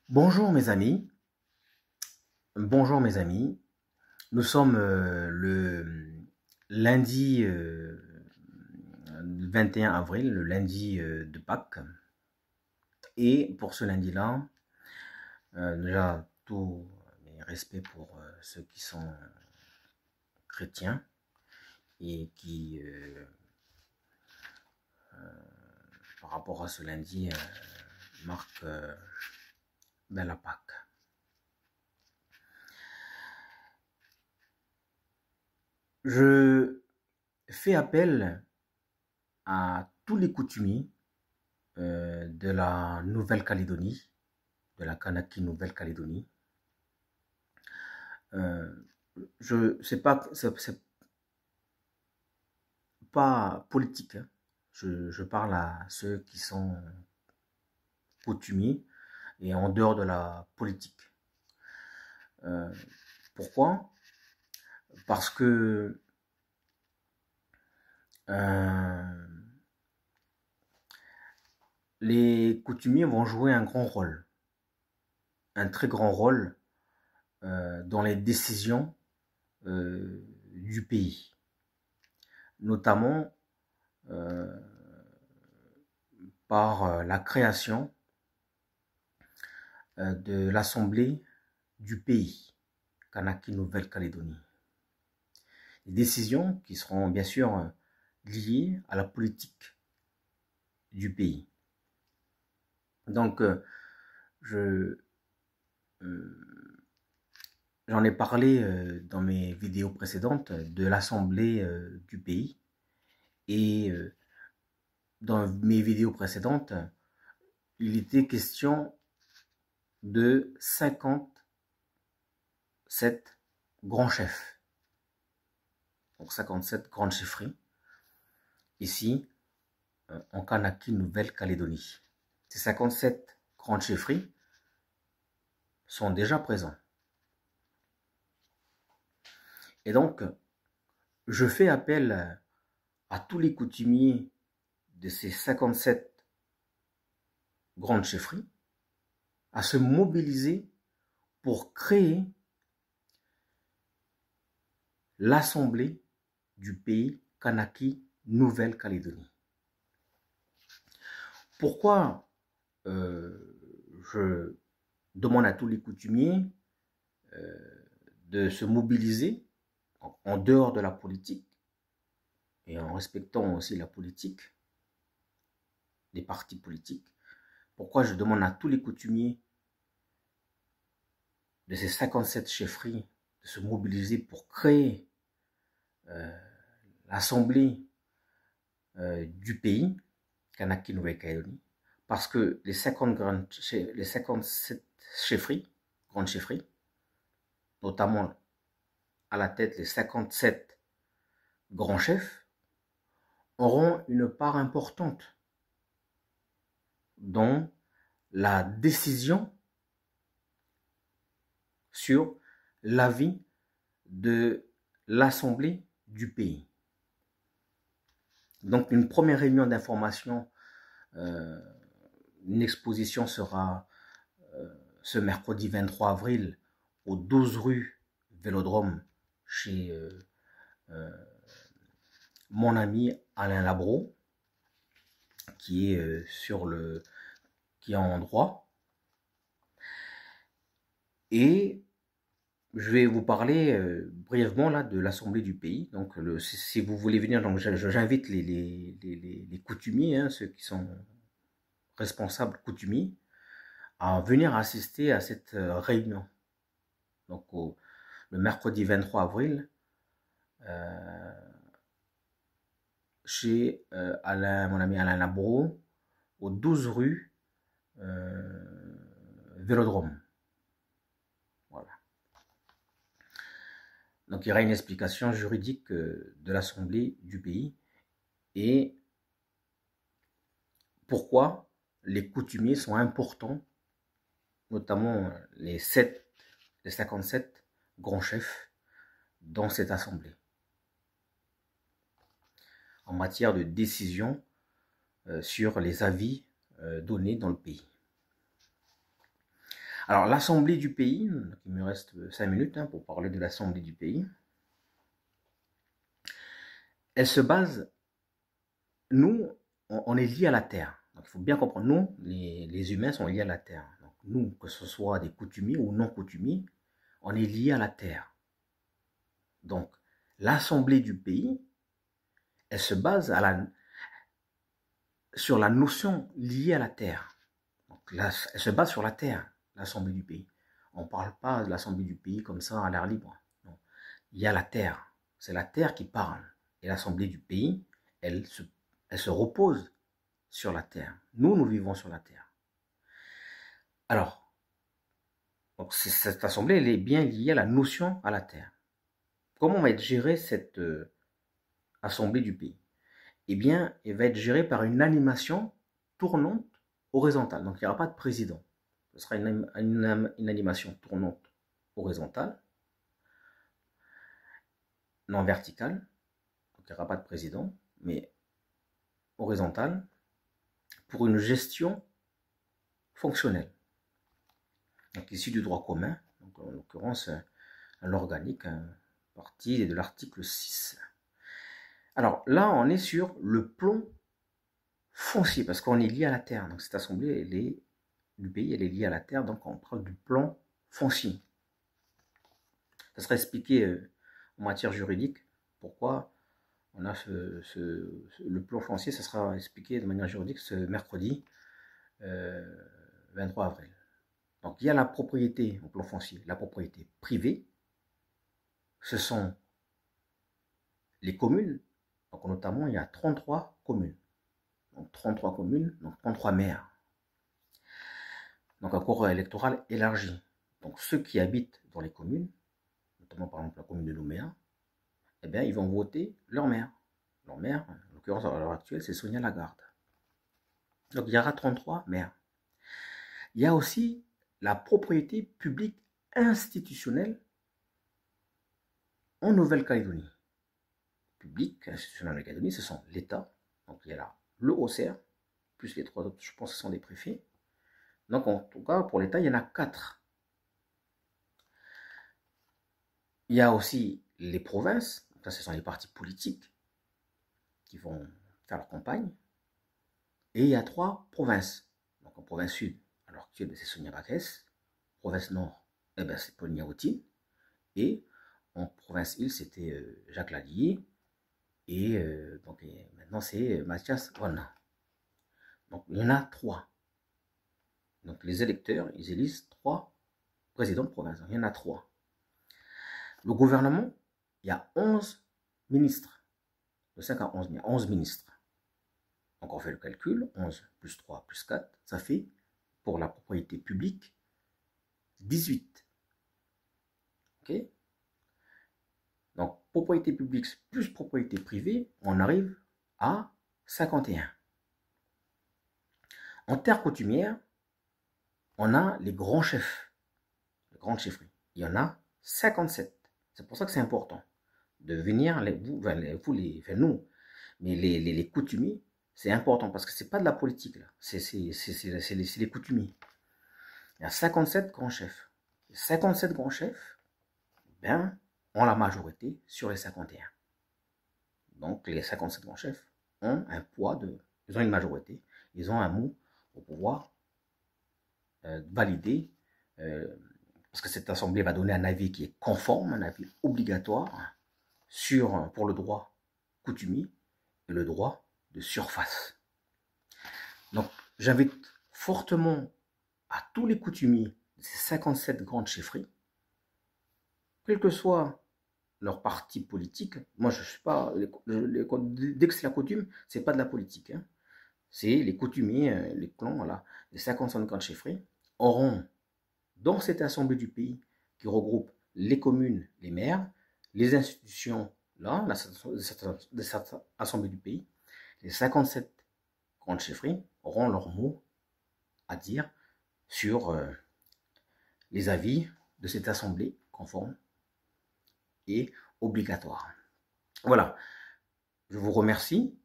Bonjour mes amis, bonjour mes amis. Nous sommes le lundi 21 avril, le lundi de Pâques. Et pour ce lundi-là, déjà tout mes respects pour ceux qui sont chrétiens et qui, par rapport à ce lundi, marquent la Pâques. Je fais appel à tous les coutumiers de la Nouvelle-Calédonie, de la Kanaki Nouvelle-Calédonie. C'est pas politique, hein. Je parle à ceux qui sont coutumiers et en dehors de la politique. Pourquoi? Parce que les coutumiers vont jouer un grand rôle, un très grand rôle dans les décisions du pays, notamment par la création de l'Assemblée du pays, Kanaki Nouvelle-Calédonie. Des décisions qui seront bien sûr liées à la politique du pays. Donc, j'en ai parlé dans mes vidéos précédentes de l'Assemblée du pays. Et dans mes vidéos précédentes, il était question de 57 grands chefs. Donc 57 grandes chefferies. Ici, en Kanaki Nouvelle-Calédonie. Ces 57 grandes chefferies sont déjà présents. Et donc, je fais appel à tous les coutumiers de ces 57 grandes chefferies à se mobiliser pour créer l'Assemblée du pays Kanaki Nouvelle-Calédonie. Pourquoi je demande à tous les coutumiers de se mobiliser en dehors de la politique et en respectant aussi la politique, les partis politiques. Pourquoi je demande à tous les coutumiers de ces 57 chefferies de se mobiliser pour créer l'Assemblée du pays, Kanaki Nouvelle-Calédonie, parce que les 57 chefferies, grandes chefferies, notamment à la tête les 57 grands chefs, auront une part importante dans la décision sur l'avis de l'Assemblée du pays. Donc une première réunion d'information, une exposition sera ce mercredi 23 avril au 12 rue Vélodrome chez mon ami Alain Labro, qui est en droit. Et je vais vous parler brièvement là de l'Assemblée du pays. Donc, si vous voulez venir, donc j'invite les coutumiers, hein, ceux qui sont responsables coutumiers, à venir assister à cette réunion. Donc, le mercredi 23 avril, chez mon ami Alain Labro, au 12 rue Vélodrome. Voilà. Donc il y aura une explication juridique de l'Assemblée du pays et pourquoi les coutumiers sont importants, notamment les 57 grands chefs dans cette Assemblée, en matière de décision sur les avis donnés dans le pays. Alors, l'Assemblée du pays, il me reste 5 minutes pour parler de l'Assemblée du pays. Elle se base, nous, on est liés à la terre. Donc, il faut bien comprendre, nous, les humains sont liés à la terre. Donc, nous, que ce soit des coutumiers ou non coutumiers, on est liés à la terre. Donc, l'Assemblée du pays, elle se base sur la notion liée à la terre. Donc, elle se base sur la terre, l'Assemblée du pays. On ne parle pas de l'Assemblée du pays comme ça à l'air libre. Non. Il y a la terre. C'est la terre qui parle. Et l'Assemblée du pays, elle se repose sur la terre. Nous vivons sur la terre. Alors, donc cette assemblée, elle est bien liée à la notion à la terre. Comment va être gérée cette assemblée du pays? Eh bien, elle va être gérée par une animation tournante horizontale. Donc, il n'y aura pas de président. Ce sera une animation tournante horizontale, non verticale. Donc, il n'y aura pas de président, mais horizontale, pour une gestion fonctionnelle. Donc, issu du droit commun, donc, en l'occurrence, l'organique, partie de l'article 6. Alors là, on est sur le plan foncier, parce qu'on est lié à la terre. Donc cette assemblée, du pays, elle est liée à la terre, donc on parle du plan foncier. Ça sera expliqué en matière juridique pourquoi on a le plan foncier. Ça sera expliqué de manière juridique ce mercredi 23 avril. Donc il y a la propriété au plan foncier, la propriété privée. Ce sont les communes. Donc notamment, il y a 33 communes. Donc 33 communes, donc 33 maires. Donc un corps électoral élargi. Donc ceux qui habitent dans les communes, notamment par exemple la commune de Nouméa, eh bien ils vont voter leur maire. Leur maire, en l'occurrence à l'heure actuelle, c'est Sonia Lagarde. Donc il y aura 33 maires. Il y a aussi la propriété publique institutionnelle en Nouvelle-Calédonie. Publique institutionnelle en Nouvelle-Calédonie, ce sont l'État. Donc il y a là le OCR, plus les 3 autres, je pense que ce sont des préfets. Donc en tout cas, pour l'État, il y en a 4. Il y a aussi les provinces, donc là ce sont les partis politiques qui vont faire leur campagne. Et il y a 3 provinces. Donc en province sud, à l'heure actuelle, c'est Sonia Bates. Province nord, c'est Paul Niaoutine. Et en province île, c'était Jacques Lallier. Et donc maintenant c'est Mathias Wana. Donc il y en a 3. Donc les électeurs, ils élisent 3 présidents de province. Donc, il y en a 3. Le gouvernement, il y a 11 ministres. De 5 à 11, il y a 11 ministres. Donc on fait le calcul, 11 plus 3 plus 4, ça fait, pour la propriété publique, 18. Ok? Donc propriété publique plus propriété privée, on arrive à 51. En terre coutumière, on a les grands chefs, les grandes chefferies. Il y en a 57. C'est pour ça que c'est important de venir, nous, mais les coutumiers, c'est important parce que c'est pas de la politique là, c'est les coutumiers. Il y a 57 grands chefs. Les 57 grands chefs, ont la majorité sur les 51. Donc les 57 grands chefs ont un poids ils ont une majorité, ils ont un mot pour pouvoir valider, parce que cette assemblée va donner un avis qui est conforme, un avis obligatoire pour le droit coutumier et le droit de surface. Donc j'invite fortement à tous les coutumiers de ces 57 grandes chefferies, quel que soit leur parti politique. Moi je ne suis pas, dès que c'est la coutume, c'est pas de la politique, hein. C'est les coutumiers, les clans, voilà, les 55 grandes chefferies auront dans cette assemblée du pays qui regroupe les communes, les maires, les institutions, là, de cette assemblée du pays, les 57 grandes chefferies auront leur mot à dire sur les avis de cette assemblée conforme et obligatoire. Voilà, je vous remercie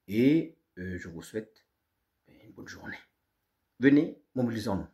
et je vous souhaite une bonne journée. Venez, mobilisons-nous.